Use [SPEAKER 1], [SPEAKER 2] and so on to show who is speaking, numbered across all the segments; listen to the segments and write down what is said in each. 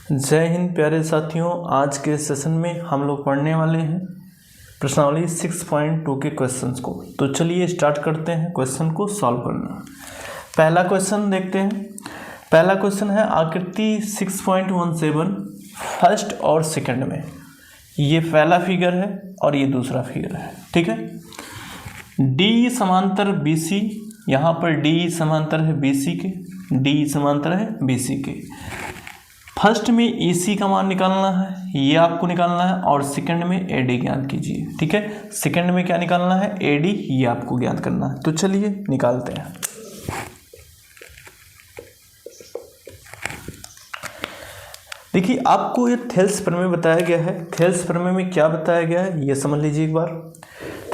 [SPEAKER 1] जय हिंद प्यारे साथियों। आज के सेशन में हम लोग पढ़ने वाले हैं प्रश्नावली 6.2 के क्वेश्चंस को। तो चलिए स्टार्ट करते हैं क्वेश्चन को सॉल्व करना। पहला क्वेश्चन देखते हैं। पहला क्वेश्चन है आकृति 6.17 फर्स्ट और सेकंड में। ये पहला फिगर है और ये दूसरा फिगर है, ठीक है। डी समांतर BC, यहाँ पर डी समांतर है BC के, डी समांतर है BC के। फर्स्ट में AC का मान निकालना है, ये आपको निकालना है, और सेकंड में AD ज्ञात कीजिए, ठीक है। सेकंड में क्या निकालना है, AD, ये आपको ज्ञात करना है। तो चलिए निकालते हैं। देखिए आपको ये थेल्स प्रमेय बताया गया है। थेल्स प्रमेय में क्या बताया गया है ये समझ लीजिए एक बार।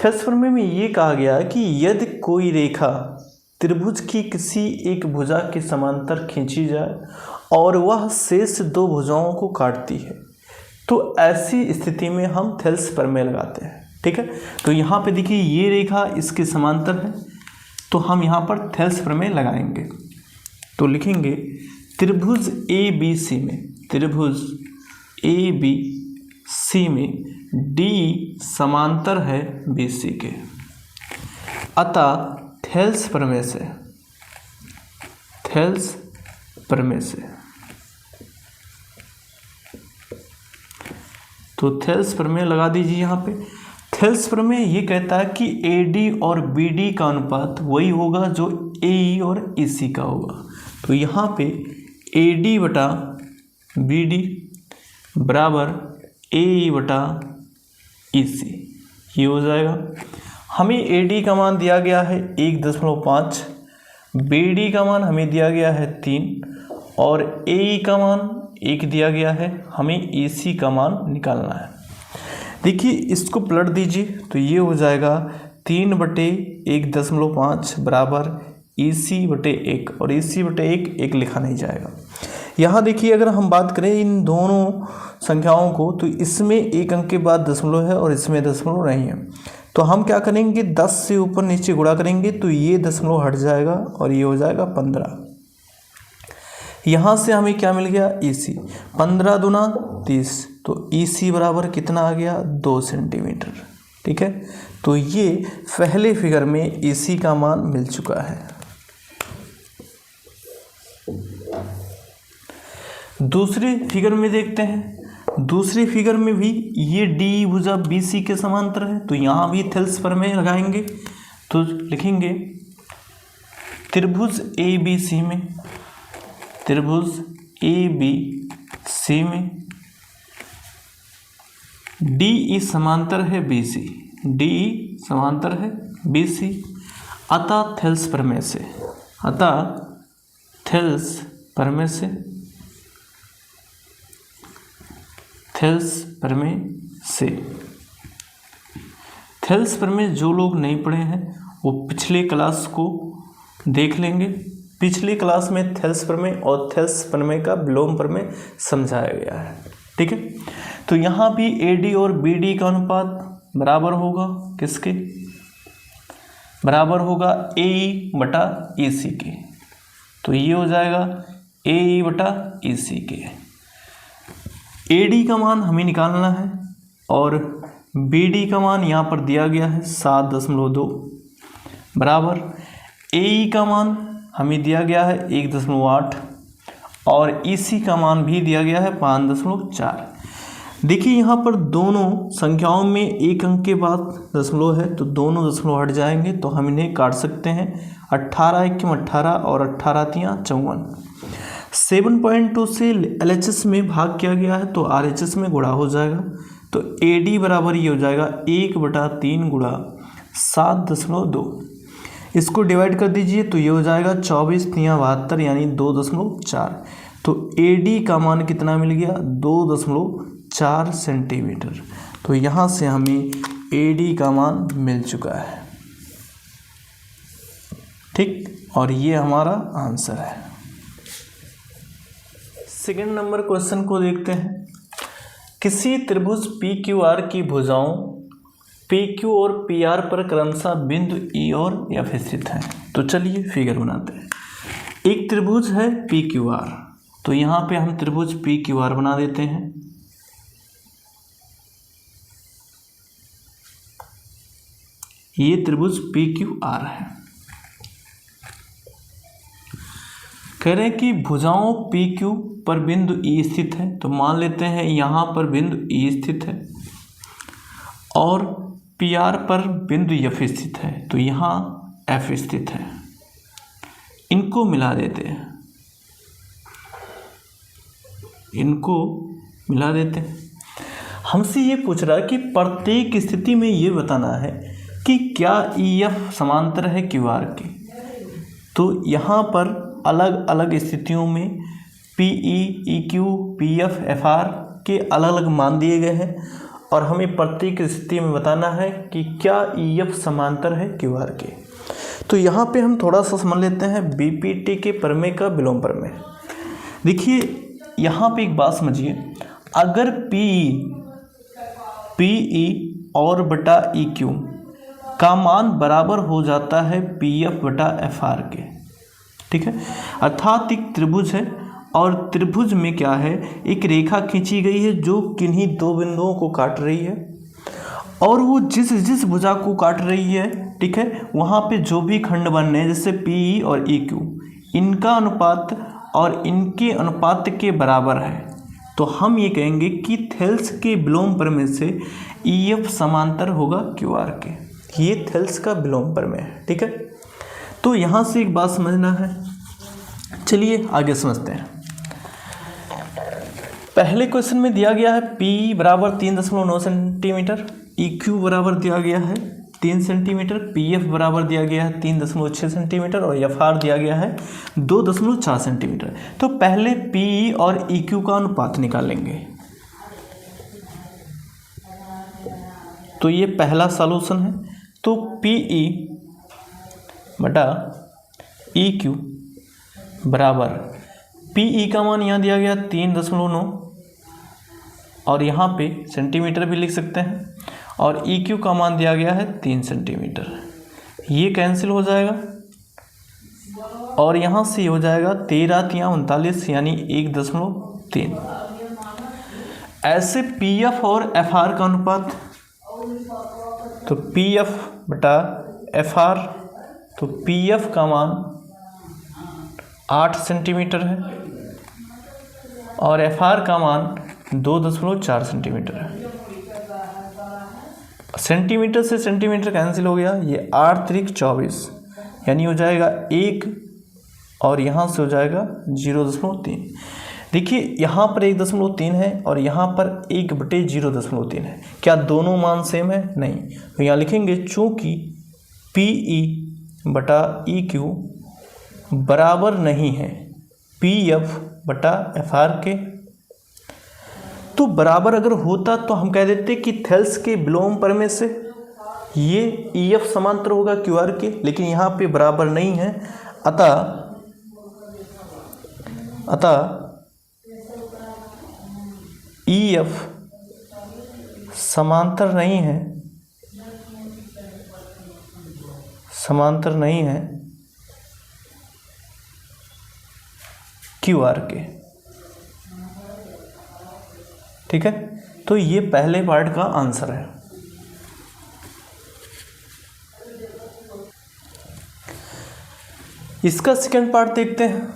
[SPEAKER 1] थेल्स प्रमेय में ये कहा गया है कि यदि कोई रेखा त्रिभुज की किसी एक भुजा के समांतर खींची जाए और वह शेष दो भुजाओं को काटती है, तो ऐसी स्थिति में हम थेल्स प्रमेय लगाते हैं, ठीक है। तो यहाँ पे देखिए ये रेखा इसके समांतर है, तो हम यहाँ पर थेल्स प्रमेय लगाएंगे। तो लिखेंगे त्रिभुज ABC में, त्रिभुज ABC में D समांतर है BC के, अतः थेल्स प्रमेय से, थेल्स प्रमेय से, तो थेल्स प्रमेय लगा दीजिए यहाँ पे। थेल्स प्रमेय ये कहता है कि AD और BD का अनुपात वही होगा जो AE और EC का होगा। तो यहाँ पे AD बटा BD बराबर AE बटा EC, ये हो जाएगा। हमें AD का मान दिया गया है 1.5, BD का मान हमें दिया गया है 3 और AE का मान 1 दिया गया है। हमें EC का मान निकालना है। देखिए इसको पलट दीजिए तो ये हो जाएगा 3/1.5 बराबर EC बटे 1, और EC बटे 1 लिखा नहीं जाएगा। यहाँ देखिए अगर हम बात करें इन दोनों संख्याओं को, तो इसमें एक अंक के बाद दशमलव है और इसमें दशमलव नहीं है। तो हम क्या करेंगे, 10 से ऊपर नीचे गुणा करेंगे तो ये दशमलव हट जाएगा और ये हो जाएगा 15। यहाँ से हमें क्या मिल गया, EC। 15 दूना 30, तो EC बराबर कितना आ गया, 2 सेंटीमीटर, ठीक है। तो ये पहले फिगर में EC का मान मिल चुका है। दूसरे फिगर में देखते हैं। दूसरी फिगर में भी ये D भुजा BC के समांतर है, तो यहाँ भी थेल्स प्रमेय लगाएंगे। तो लिखेंगे त्रिभुज ABC में, त्रिभुज ABC में DE समांतर है BC, DE समांतर है BC, अतः थेल्स प्रमेय से, अतः थेल्स प्रमेय से, थेल्स प्रमेय से। थेल्स प्रमेय जो लोग नहीं पढ़े हैं वो पिछले क्लास को देख लेंगे। पिछली क्लास में थेल्स प्रमेय और थेल्स प्रमेय का विलोम प्रमेय समझाया गया है, ठीक है। तो यहाँ भी AD और BD का अनुपात बराबर होगा किसके, बराबर होगा AE बटा EC के। तो ये हो जाएगा AE बटा EC के। AD का मान हमें निकालना है और BD का मान यहाँ पर दिया गया है 7.2 बराबर AE का मान हमें दिया गया है 1.8 और EC का मान भी दिया गया है 5.4। देखिए यहाँ पर दोनों संख्याओं में एक अंक के बाद दशमलव है, तो दोनों दशमलव हट जाएंगे, तो हम इन्हें काट सकते हैं। 18 × 18 और 18 × 54। 7.2 से LHS में भाग किया गया है तो RHS में गुणा हो जाएगा। तो AD बराबर ये हो जाएगा 1/3 गुणा 7.2। इसको डिवाइड कर दीजिए तो ये हो जाएगा 24 × 72 यानी 2.4। तो AD का मान कितना मिल गया, 2.4 सेंटीमीटर। तो यहाँ से हमें AD का मान मिल चुका है, ठीक, और ये हमारा आंसर है। सेकेंड नंबर क्वेश्चन को देखते हैं। किसी त्रिभुज PQR की भुजाओं PQ और PR पर क्रमशः बिंदु E और F स्थित हैं। तो चलिए फिगर बनाते हैं। एक त्रिभुज है PQR, तो यहाँ पे हम त्रिभुज पी क्यू आर बना देते हैं। ये त्रिभुज पी क्यू आर है। कह रहे हैं कि भुजाओं पी क्यू पर बिंदु ई स्थित है, तो मान लेते हैं यहाँ पर बिंदु ई स्थित है और पी आर पर बिंदु एफ स्थित है, तो यहाँ एफ स्थित है। इनको मिला देते हैं, इनको मिला देते हैं। हमसे ये पूछ रहा है कि प्रत्येक स्थिति में ये बताना है कि क्या ई एफ समांतर है क्यू आर के। तो यहाँ पर अलग अलग स्थितियों में P E, E Q, P F, F R के अलग अलग मान दिए गए हैं और हमें प्रत्येक स्थिति में बताना है कि क्या ई एफ समांतर है क्यू आर के। तो यहाँ पे हम थोड़ा सा समझ लेते हैं बीपीटी के प्रमेय का विलोम प्रमेय। देखिए यहाँ पे एक बात समझिए, अगर पी और बटा ई क्यू का मान बराबर हो जाता है पी एफ बटा एफ आर के, ठीक है, अर्थात एक त्रिभुज है और त्रिभुज में क्या है, एक रेखा खींची गई है जो किन्हीं दो बिंदुओं को काट रही है और वो जिस भुजा को काट रही है, ठीक है, वहाँ पे जो भी खंड बनने हैं जैसे पी और ई क्यू, इनका अनुपात और इनके अनुपात के बराबर है, तो हम ये कहेंगे कि थेल्स के विलोम प्रमेय से ई एफ समांतर होगा क्यू आर के। ये थेल्स का विलोम प्रमेय है, ठीक है। तो यहाँ से एक बात समझना है, चलिए आगे समझते हैं। पहले क्वेश्चन में दिया गया है P बराबर 3.9 सेंटीमीटर, ई क्यू बराबर दिया गया है 3 सेंटीमीटर, पी एफ बराबर दिया गया है 3.6 सेंटीमीटर और एफ आर दिया गया है 2.4 सेंटीमीटर। तो पहले पी और ई क्यू का अनुपात निकालेंगे। तो ये पहला सॉल्यूशन है। तो पी ई बटा ई क्यू बराबर पी ई का मान यहाँ दिया गया 3.9 और यहाँ पे सेंटीमीटर भी लिख सकते हैं और ई क्यू का मान दिया गया है 3 सेंटीमीटर। ये कैंसिल हो जाएगा और यहाँ से हो जाएगा 13×39 यानी 1.3। ऐसे पी एफ और एफ आर का अनुपात, तो पी एफ बटा एफ आर, तो पी एफ का मान 8 सेंटीमीटर है और एफ आर का मान 2.4 सेंटीमीटर है। सेंटीमीटर से सेंटीमीटर कैंसिल हो गया, ये 8 त्रिक 24 यानी हो जाएगा 1 और यहाँ से हो जाएगा 0.3। देखिए यहाँ पर 1.3 है और यहाँ पर 1/0.3 है। क्या दोनों मान सेम है? नहीं। तो यहाँ लिखेंगे चूँकि पी ई बटा ई क्यू बराबर नहीं है पी एफ बटा एफ आर के, तो बराबर अगर होता तो हम कह देते कि थेल्स के विलोम प्रमेय से ये ई एफ समांतर होगा क्यू आर के, लेकिन यहाँ पे बराबर नहीं है, अतः ई एफ समांतर नहीं है क्यू आर के, ठीक है। तो ये पहले पार्ट का आंसर है। इसका सेकंड पार्ट देखते हैं।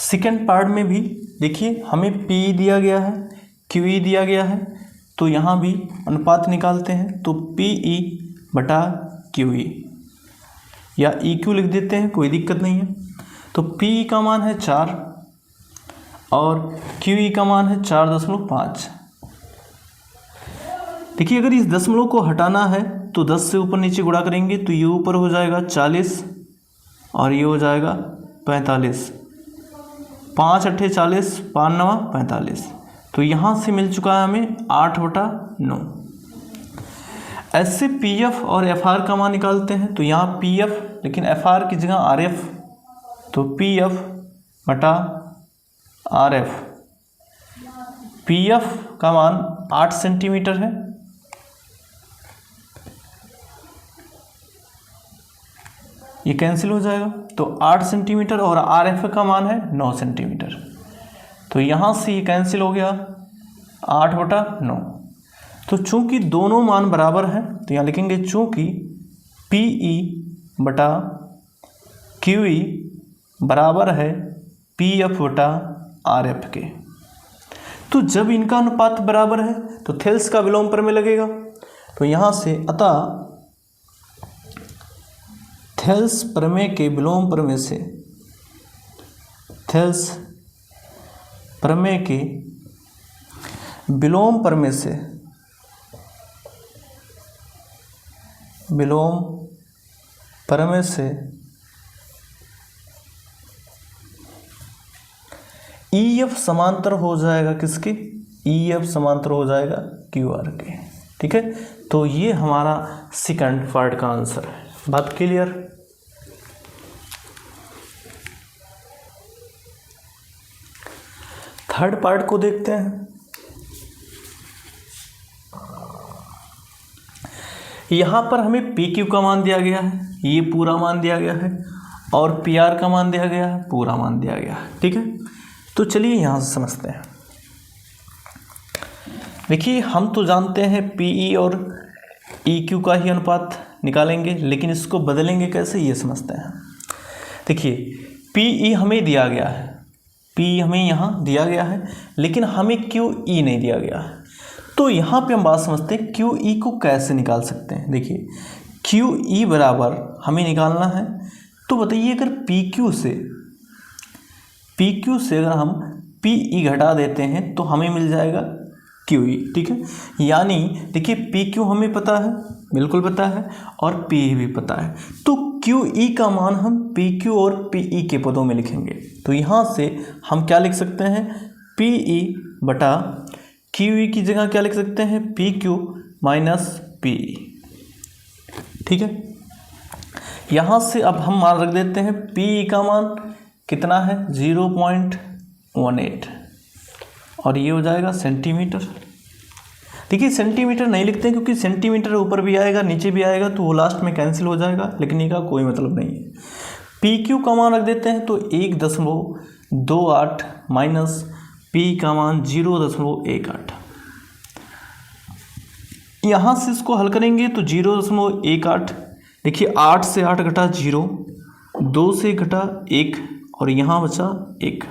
[SPEAKER 1] सेकंड पार्ट में भी देखिए हमें पी दिया गया है, क्यू ई दिया गया है, तो यहाँ भी अनुपात निकालते हैं। तो पी ई बटा क्यू ई या ई क्यू लिख देते हैं, कोई दिक्कत नहीं है। तो पी ई का मान है 4 और क्यू ई का मान है 4.5। देखिए अगर इस दशमलव को हटाना है तो 10 से ऊपर नीचे गुणा करेंगे तो ये ऊपर हो जाएगा 40 और ये हो जाएगा 45। 5 × 40, 5 × 9 45। तो यहाँ से मिल चुका है हमें 8/9। ऐसे पी एफ और एफ आर का मान निकालते हैं। तो यहाँ पी एफ लेकिन एफ आर की जगह आर एफ, तो पी एफ बटा आर एफ। पी एफ का मान 8 सेंटीमीटर है ये कैंसिल हो जाएगा, तो 8 सेंटीमीटर और आर एफ का मान है 9 सेंटीमीटर। तो यहाँ से ये कैंसिल हो गया 8/9। तो चूंकि दोनों मान बराबर हैं तो यहाँ लिखेंगे चूंकि पी ई बटा क्यू ई बराबर है पी एफ बटा आर एफ के। तो जब इनका अनुपात बराबर है तो थेल्स का विलोम प्रमेय लगेगा। तो यहाँ से अतः थेल्स प्रमेय के विलोम प्रमेय से, थेल्स प्रमेय के विलोम प्रमेय से, विलोम प्रमेय से ई एफ समांतर हो जाएगा किसके, ई एफ समांतर हो जाएगा क्यू आर के। ठीक है, तो ये हमारा सेकंड पार्ट का आंसर है। बात क्लियर? थर्ड पार्ट को देखते हैं। यहां पर हमें पी क्यू का मान दिया गया है, ये पूरा मान दिया गया है, और पी आर का मान दिया गया है, पूरा मान दिया गया है। ठीक है, तो चलिए यहां से समझते हैं। देखिए हम तो जानते हैं पी ई और ई क्यू का ही अनुपात निकालेंगे, लेकिन इसको बदलेंगे कैसे ये समझते हैं। देखिए पी ई हमें दिया गया है, पी हमें यहाँ दिया गया है, लेकिन हमें क्यू ई नहीं दिया गया है। तो यहाँ पे हम बात समझते हैं क्यू ई को कैसे निकाल सकते हैं। देखिए क्यू ई बराबर हमें निकालना है, तो बताइए अगर पी क्यू से अगर हम पी ई घटा देते हैं तो हमें मिल जाएगा क्यू ई। ठीक है, यानी देखिए पी क्यू हमें पता है, बिल्कुल पता है, और पी ई भी पता है। तो क्यू ई का मान हम पी क्यू और पी ई के पदों में लिखेंगे। तो यहाँ से हम क्या लिख सकते हैं, पी ई बटा क्यू ई की जगह क्या लिख सकते हैं, P Q minus P E. ठीक है, यहाँ से अब हम मान रख देते हैं पी ई का मान कितना है 0.18, और ये हो जाएगा सेंटीमीटर। देखिए सेंटीमीटर नहीं लिखते हैं क्योंकि सेंटीमीटर ऊपर भी आएगा नीचे भी आएगा तो वो लास्ट में कैंसिल हो जाएगा, लेकिन इसका कोई मतलब नहीं है। पी क्यू का मान रख देते हैं तो 1.28 माइनस पी का मान 0.18। यहाँ से इसको हल करेंगे तो 0.18, देखिए 8 से 8 घटा 0, 2 से घटा 1, और यहाँ बचा 1।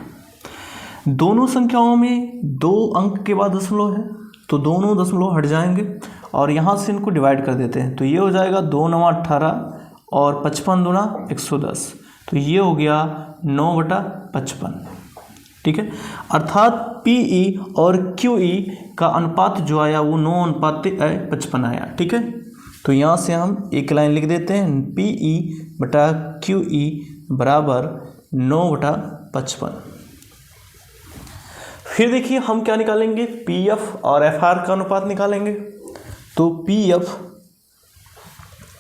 [SPEAKER 1] दोनों संख्याओं में 2 अंक के बाद दशमलव है तो दोनों दशमलव हट जाएंगे, और यहाँ से इनको डिवाइड कर देते हैं। तो ये हो जाएगा 2 9 18 और 55 दूना 110, तो ये हो गया 9/55। ठीक है, अर्थात पी ई और क्यू ई का अनुपात जो आया वो 9:55 आया। ठीक है, तो यहाँ से हम एक लाइन लिख देते हैं, पी ई बटा क्यू ई बराबर 9/55। फिर देखिए हम क्या निकालेंगे, पी एफ और एफ आर का अनुपात निकालेंगे। तो पी एफ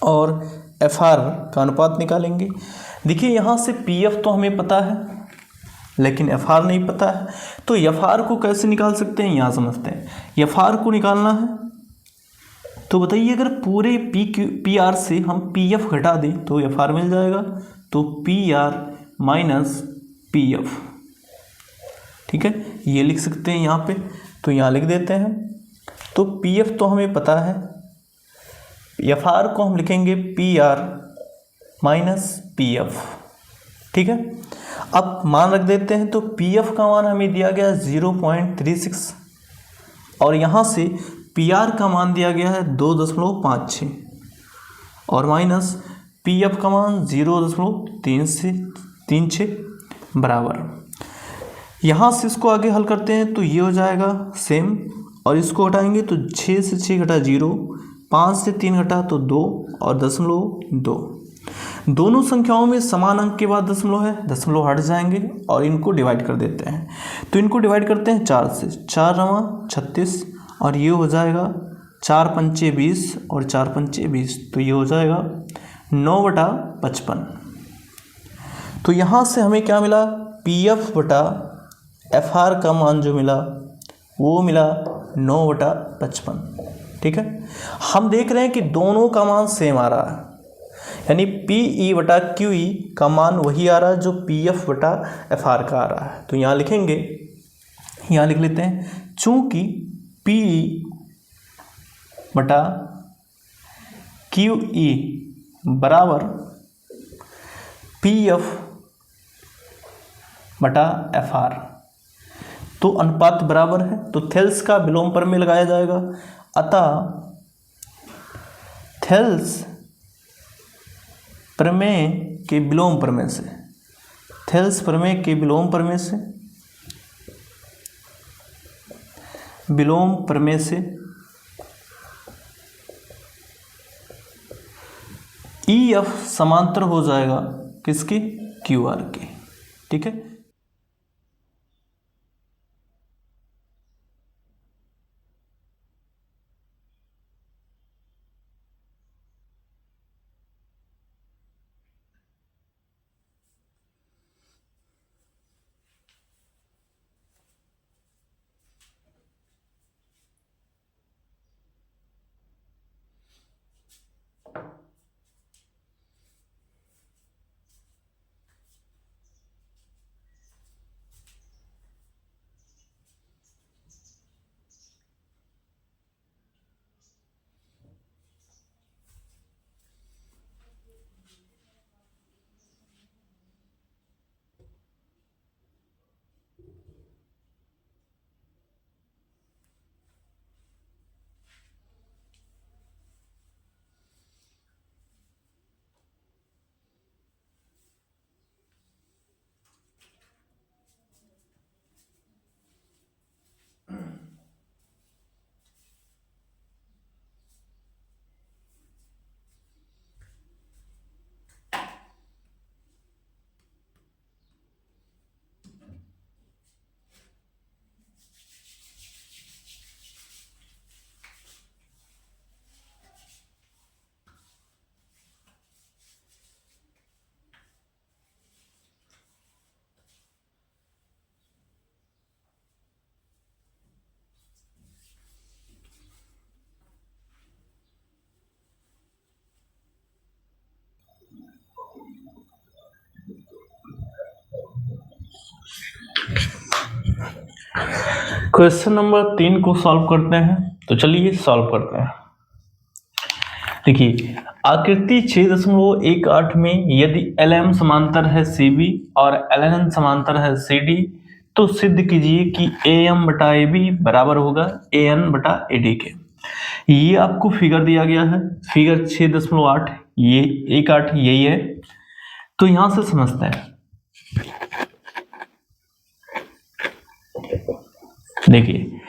[SPEAKER 1] और एफ आर का अनुपात निकालेंगे। देखिए यहाँ से पी एफ तो हमें पता है लेकिन एफ आर नहीं पता है, तो एफ आर को कैसे निकाल सकते हैं यहाँ समझते हैं। एफ आर को निकालना है तो बताइए अगर पूरे पी आर से हम पी एफ घटा दें तो एफ आर मिल जाएगा, तो P R minus P F. ठीक है, ये लिख सकते हैं यहाँ पे, तो यहाँ लिख देते हैं। तो पी एफ तो हमें पता है, एफ आर को हम लिखेंगे P R minus P F. ठीक है, अब मान रख देते हैं। तो पी एफ का मान हमें दिया गया 0.36, और यहाँ से पी आर का मान दिया गया है 2.56, और माइनस पी एफ का मान 0.36 बराबर। यहाँ से इसको आगे हल करते हैं तो ये हो जाएगा सेम, और इसको हटाएंगे तो 6 से 6 घटा 0, 5 से 3 घटा तो 2 और 0.2। दोनों संख्याओं में समान अंक के बाद दशमलव है, दशमलव हट जाएंगे और इनको डिवाइड कर देते हैं। तो इनको डिवाइड करते हैं 4 से, 4 9 36, और ये हो जाएगा 4 पंचे 20 और 4 पंचे 20, तो ये हो जाएगा 9/55। तो यहाँ से हमें क्या मिला, पी एफ बटा एफ आर का मान जो मिला वो मिला 9/55। ठीक है, हम देख रहे हैं कि दोनों का मान सेम आ रहा है, यानी पी ई बटा क्यू ई का मान वही आ रहा है जो पी एफ बटा एफ आर का आ रहा है। तो यहाँ लिखेंगे, यहाँ लिख लेते हैं, चूंकि पी ई बटा क्यू ई बराबर पी एफ बटा एफ आर, तो अनुपात बराबर है, तो थेल्स का विलोम प्रमेय लगाया जाएगा। अतः थेल्स प्रमेय के विलोम प्रमेय से, थेल्स प्रमेय के विलोम प्रमेय से, विलोम प्रमेय से ई एफ समांतर हो जाएगा किसके, क्यू आर के। ठीक है, क्वेश्चन नंबर 3 को सॉल्व करते हैं। तो चलिए सॉल्व करते हैं। देखिए, आकृति 6.18 में यदि LM समांतर है CB और LN समांतर है CD, तो सिद्ध कीजिए कि AM बटा AB बराबर होगा AN बटा AD के। ये आपको फिगर दिया गया है, फिगर 6.8, ये 1.8 यही है। तो यहां से समझते हैं। देखिए,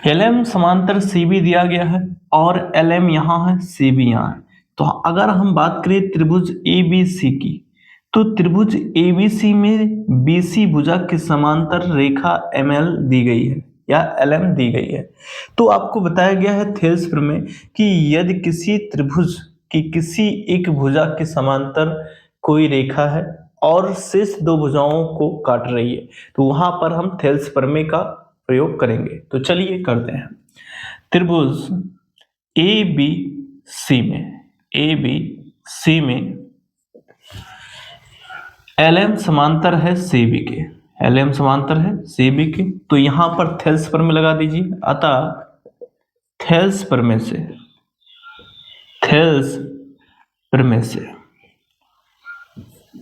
[SPEAKER 1] LM समांतर CB दिया गया है और LM यहाँ है, CB यहाँ है। तो अगर हम बात करें त्रिभुज ABC की, तो त्रिभुज ABC में BC भुजा के समांतर रेखा ML दी गई है या LM दी गई है। तो आपको बताया गया है थेल्स प्रमेय कि यदि किसी त्रिभुज की किसी एक भुजा के समांतर कोई रेखा है और शेष दो भुजाओं को काट रही है, तो वहां पर हम थेल्स प्रमेय का प्रयोग करेंगे। तो चलिए करते हैं। त्रिभुज ABC में LM समांतर है CB के, LM समांतर है CB के, तो यहां पर थेल्स प्रमेय लगा दीजिए। अतः थेल्स प्रमेय से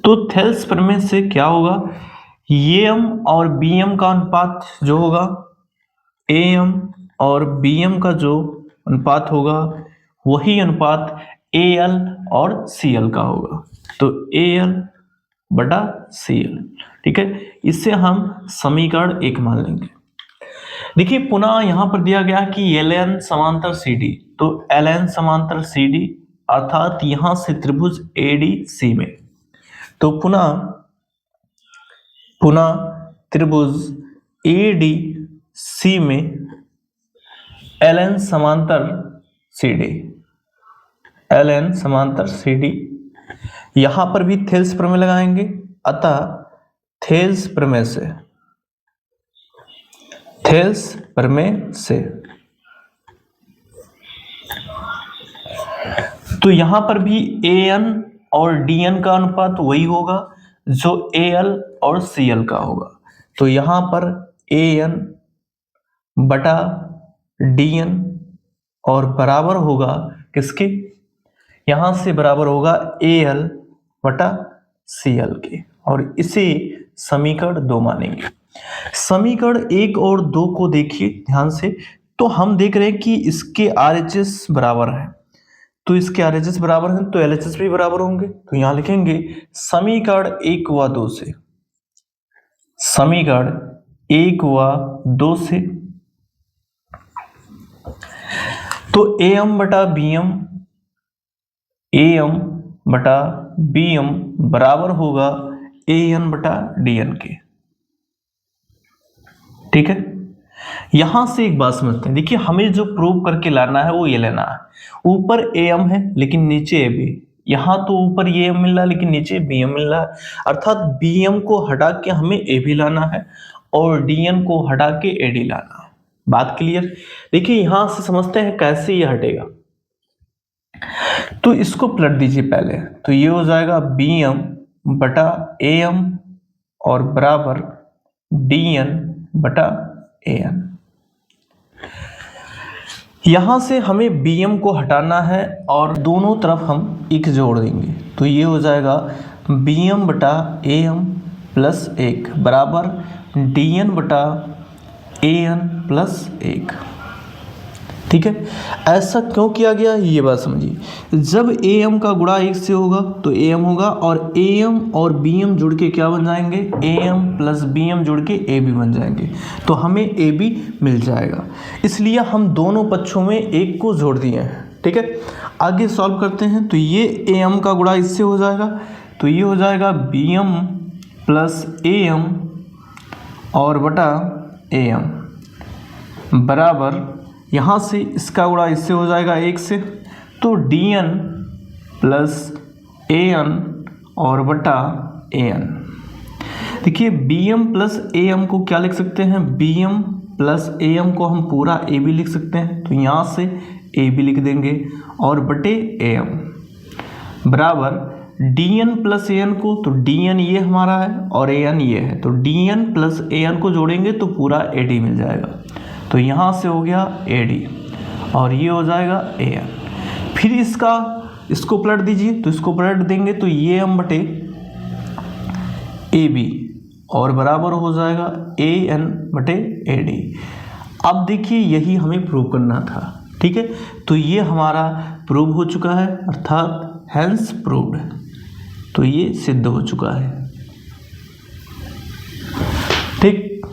[SPEAKER 1] तो थेल्स प्रमेय से क्या होगा, AM और BM का अनुपात जो होगा, AM और BM का जो अनुपात होगा, वही अनुपात AL और CL का होगा। तो AL बटा CL। ठीक है, इससे हम समीकरण 1 मान लेंगे। देखिए, पुनः यहां पर दिया गया कि LN समांतर CD, तो LN समांतर CD अर्थात यहां से त्रिभुज ADC में, तो पुनः त्रिभुज ADC में LN समांतर CD, यहां पर भी थेल्स प्रमेय लगाएंगे। अतः थेल्स प्रमेय से तो यहां पर भी AN और DN का अनुपात वही होगा जो AL और CL का होगा। तो यहाँ पर AN बटा DN और बराबर होगा किसके, यहाँ से बराबर होगा AL बटा CL के, और इसे समीकरण 2 मानेंगे। समीकरण 1 और 2 को देखिए ध्यान से, तो हम देख रहे हैं कि इसके RHS बराबर है, तो इसके RHS बराबर हैं तो LHS भी बराबर होंगे। तो यहां लिखेंगे समीकरण 1 व 2 से, समीकरण 1 व 2 से तो AM बटा BM बराबर होगा AN बटा DN के। ठीक है, यहां से एक बात समझते हैं, देखिए हमें जो प्रूव करके लाना है वो ये लेना है, ऊपर AM है लेकिन नीचे AB, यहां तो ऊपर ये AM मिल रहा है लेकिन नीचे BM मिल रहा है, अर्थात BM को हटा के हमें AB लाना है और DN को हटा के AD लाना है। बात क्लियर? देखिए यहां से समझते हैं कैसे ये हटेगा, तो इसको पलट दीजिए पहले, तो ये हो जाएगा BM बटा AM और बराबर DN बटा AN। यहां से हमें BM को हटाना है और दोनों तरफ हम 1 जोड़ देंगे, तो ये हो जाएगा BM बटा AM प्लस 1 बराबर DN बटा AN प्लस 1। ठीक है, ऐसा क्यों किया गया ये बात समझिए, जब AM का गुणा 1 से होगा तो AM होगा, और AM और BM जुड़ के क्या बन जाएंगे, AM प्लस BM जुड़ के AB बन जाएंगे, तो हमें AB मिल जाएगा, इसलिए हम दोनों पक्षों में 1 को जोड़ दिए हैं। ठीक है, आगे सॉल्व करते हैं, तो ये AM का गुणा इससे हो जाएगा, तो ये हो जाएगा BM प्लस AM और बटा AM बराबर, यहाँ से इसका गुणा इससे हो जाएगा 1 से, तो DN प्लस AN और बटा AN। देखिए BM प्लस AM को क्या लिख सकते हैं, BM प्लस AM को हम पूरा AB लिख सकते हैं, तो यहाँ से AB लिख देंगे और बटे AM बराबर DN प्लस AN को, तो DN ये हमारा है और AN ये है, तो DN प्लस AN को जोड़ेंगे तो पूरा AD मिल जाएगा, तो यहाँ से हो गया AD और ये हो जाएगा AN। फिर इसको पलट दीजिए, तो इसको पलट देंगे तो ये AM बटे AB और बराबर हो जाएगा AN बटे AD। अब देखिए यही हमें प्रूव करना था। ठीक है, तो ये हमारा प्रूव हो चुका है, अर्थात हेंस प्रूव्ड, तो ये सिद्ध हो चुका है। ठीक,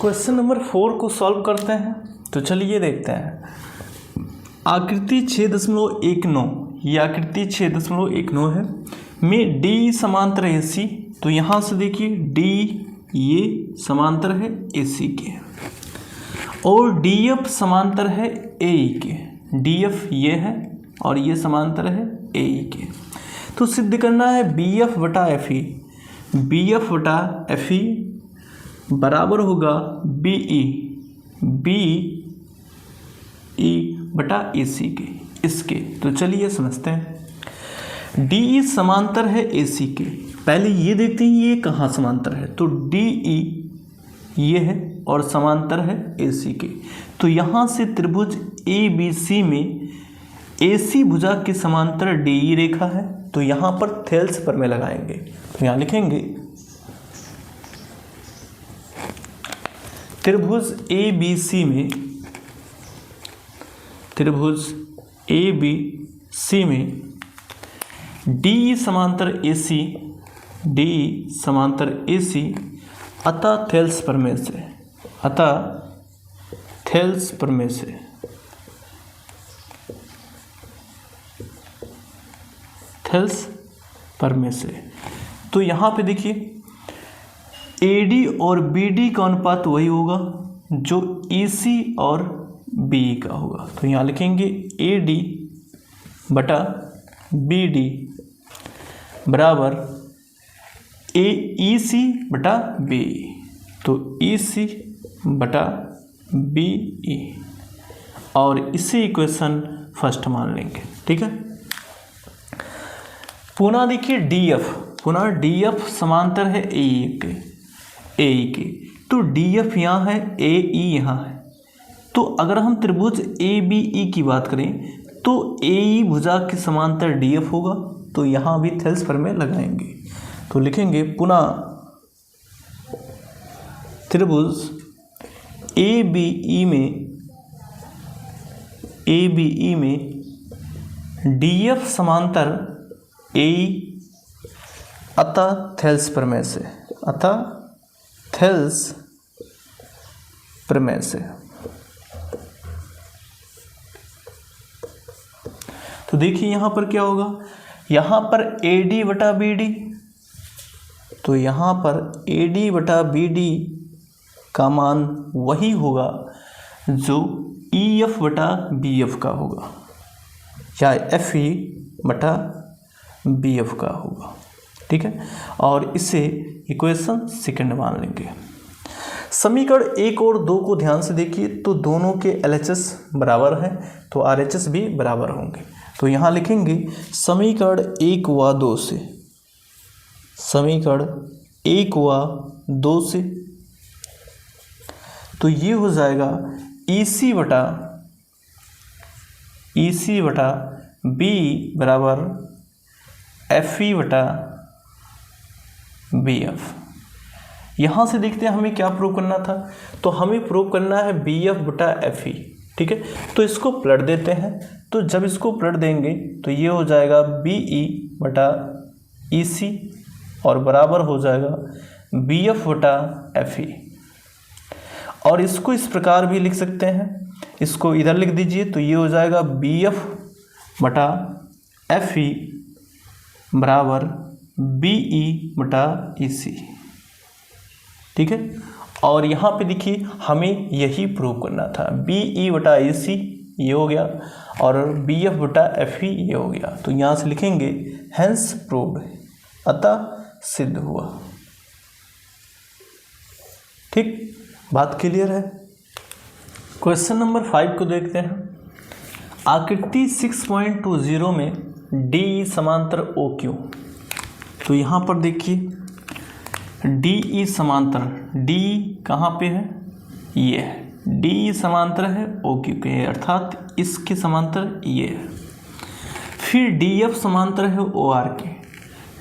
[SPEAKER 1] क्वेश्चन नंबर 4 को सॉल्व करते हैं, तो चलिए देखते हैं। आकृति 6.19, ये आकृति 6.19 है में D समांतर AC, तो यहाँ से देखिए D ये समांतर है AC के और DF समांतर है AE के, DF ये है और ये समांतर है AE के। तो सिद्ध करना है BF बटा FE, BF बटा FE बराबर होगा BE बटा AC के, इसके। तो चलिए समझते हैं। DE समांतर है AC के, पहले ये देखते हैं ये कहाँ समांतर है, तो DE ये है और समांतर है AC के, तो यहाँ से त्रिभुज ABC में AC भुजा के समांतर DE रेखा है, तो यहाँ पर थेल्स प्रमेय लगाएंगे, तो यहाँ लिखेंगे त्रिभुज ABC में DE समांतर AC अतः थेल्स प्रमेय से, तो यहाँ पे देखिए AD और BD का अनुपात वही होगा जो EC और BE का होगा, तो यहाँ लिखेंगे AD बटा BD बराबर EC बटा BE, तो EC बटा BE, और इसी इक्वेशन फर्स्ट मान लेंगे, ठीक है। पुनः देखिए DF, पुनः DF समांतर है AE के, तो DF यहाँ है, AE यहाँ है। तो अगर हम त्रिभुज ABE की बात करें तो AE भुजा के समांतर DF होगा, तो यहाँ भी थेल्स प्रमेय लगाएंगे। तो लिखेंगे पुनः त्रिभुज ABE में DF समांतर AE अतः थेल्स प्रमेय से, तो देखिए यहाँ पर क्या होगा, यहाँ पर AD बटा BD, तो यहाँ पर AD बटा BD का मान वही होगा जो EF बटा BF का होगा, या FE बटा BF का होगा, ठीक है। और इसे इक्वेशन सेकंड मान लेंगे। समीकरण 1 और 2 को ध्यान से देखिए, तो दोनों के LHS बराबर हैं, तो RHS भी बराबर होंगे। तो यहाँ लिखेंगे समीकरण 1 व 2 से, समीकरण 1 व 2 से, तो ये हो जाएगा EC बटा B बराबर FE बटा BF। यहाँ से देखते हैं हमें क्या प्रूव करना था, तो हमें प्रूव करना है BF बटा FE, ठीक है। तो इसको पलट देते हैं, तो जब इसको पलट देंगे तो ये हो जाएगा BE बटा EC और बराबर हो जाएगा BF बटा FE। और इसको इस प्रकार भी लिख सकते हैं, इसको इधर लिख दीजिए, तो ये हो जाएगा BF बटा FE बराबर BE बटा EC, ठीक है। और यहाँ पे देखिए हमें यही प्रूव करना था, BE बटा EC ये हो गया और BF बटा FE ये हो गया। तो यहाँ से लिखेंगे हेंस प्रूव्ड, अतः सिद्ध हुआ, ठीक। बात क्लियर है। क्वेश्चन नंबर 5 को देखते हैं। आकृति 6.20 में DE समांतर OQ, तो यहाँ पर देखिए DE समांतर, DE कहाँ पे है, ये है, DE समांतर है OQ के, अर्थात इसके समांतर ये है। फिर DF समांतर है OR के,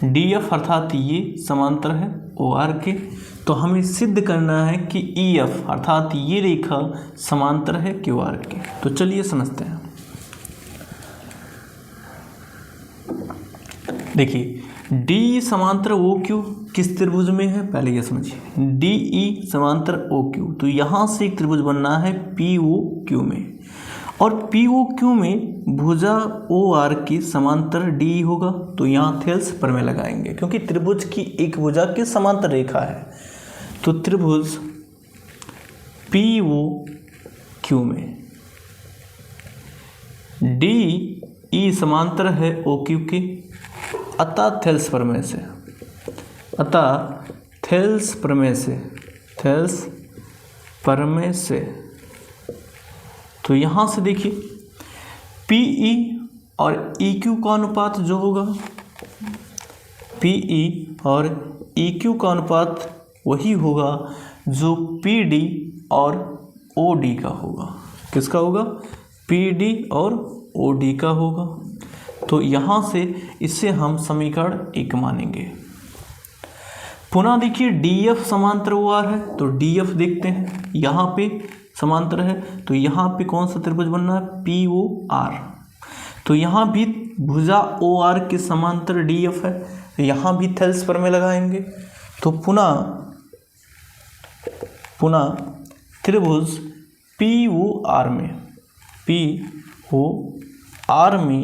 [SPEAKER 1] DF अर्थात ये समांतर है OR के। तो हमें सिद्ध करना है कि EF अर्थात ये रेखा समांतर है QR के। तो चलिए समझते हैं। देखिए DE समांतर OQ किस त्रिभुज में है, पहले ये समझिए। DE समांतर OQ, तो यहाँ से एक त्रिभुज बनना है POQ में, और POQ में भुजा OR की समांतर DE होगा, तो यहाँ थेल्स प्रमेय लगाएंगे, क्योंकि त्रिभुज की एक भुजा की समांतर रेखा है। तो त्रिभुज POQ में DE समांतर है OQ के, अतः थेल्स प्रमेय से, थेल्स प्रमेय से, तो यहाँ से देखिए PE और EQ का अनुपात जो होगा, PE और EQ का अनुपात वही होगा जो PD और OD का होगा। किसका होगा, PD और OD का होगा। तो यहाँ से इससे हम समीकरण 1 मानेंगे। पुनः देखिए DF समांतर OR है, तो DF देखते हैं, यहाँ पे समांतर है, तो यहाँ पे कौन सा त्रिभुज बनना है, POR। तो यहाँ भी भुजा OR के समांतर DF है, तो यहाँ भी थेल्स प्रमेय लगाएंगे। तो पुनः त्रिभुज POR में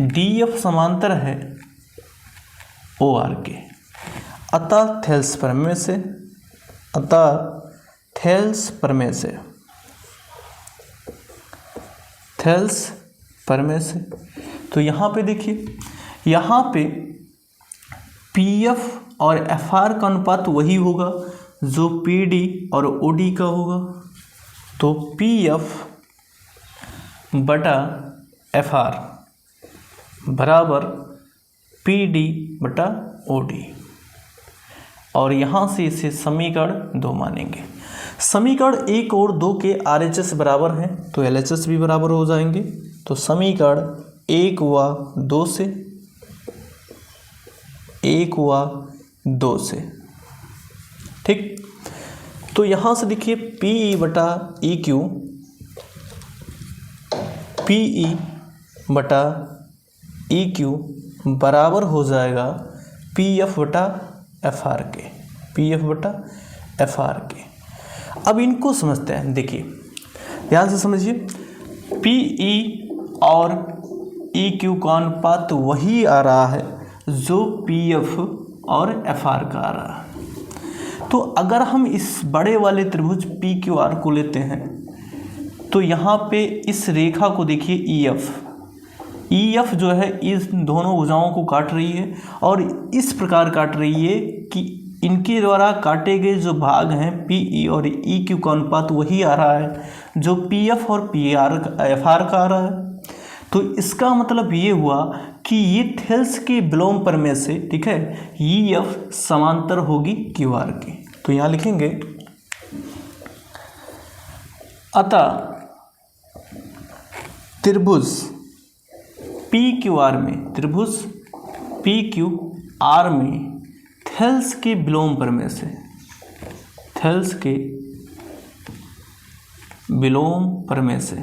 [SPEAKER 1] DF समांतर है OR के, अतः थेल्स प्रमेय से। तो यहाँ पे देखिए, यहाँ पे PF और FR का अनुपात वही होगा जो PD और OD का होगा। तो PF बटा FR बराबर PD बटा OD। और यहाँ से इसे समीकरण 2 मानेंगे। समीकरण 1 और 2 के RHS बराबर हैं तो LHS भी बराबर हो जाएंगे। तो समीकरण 1 हुआ 2 से, 1 हुआ 2 से, ठीक। तो यहाँ से देखिए PE बटा EQ, PE बटा EQ बराबर हो जाएगा PF बटा FR के, PF बटा FR के। अब इनको समझते हैं, देखिए ध्यान से समझिए। PE और EQ का अनुपात वही आ रहा है जो PF और FR का आ रहा है। तो अगर हम इस बड़े वाले त्रिभुज PQR को लेते हैं तो यहाँ पे इस रेखा को देखिए EF जो है इस दोनों भुजाओं को काट रही है और इस प्रकार काट रही है कि इनके द्वारा काटे गए जो भाग हैं PE और EQ का अनुपात वही आ रहा है जो PF और FR का आ रहा है। तो इसका मतलब ये हुआ कि ये थेल्स के विलोम प्रमेय से, ठीक है, EF समांतर होगी QR के। तो यहाँ लिखेंगे अतः त्रिभुज PQR में, त्रिभुज PQR में थेल्स के विलोम प्रमेय से, थेल्स के विलोम प्रमेय से,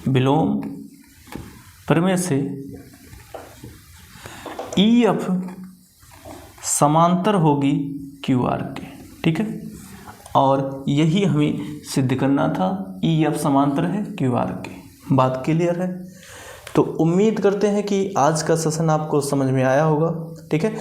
[SPEAKER 1] विलोम प्रमेय से EF समांतर होगी QR के, ठीक है। और यही हमें सिद्ध करना था, EF समांतर है QR के। बात क्लियर है? तो उम्मीद करते हैं कि आज का सेशन आपको समझ में आया होगा, ठीक है।